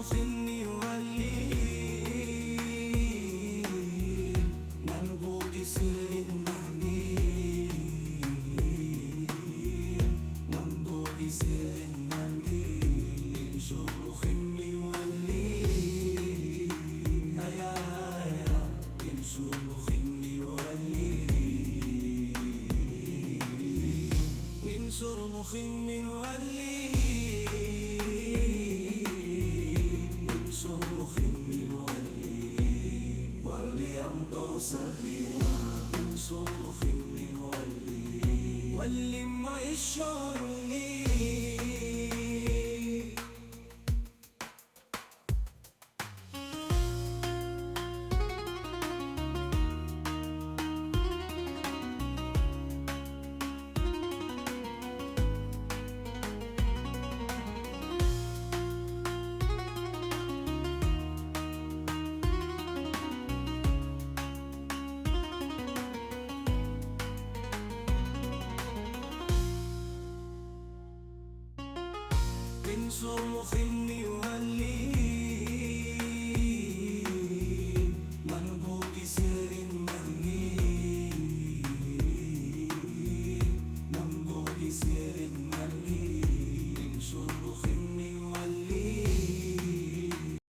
مخني ولي مربوط سر المعني مربوط سر المعني انشر مخني ولي هيا انشر مخني ولي انشر مخني ولي واللي ما يشعرني انشر مخني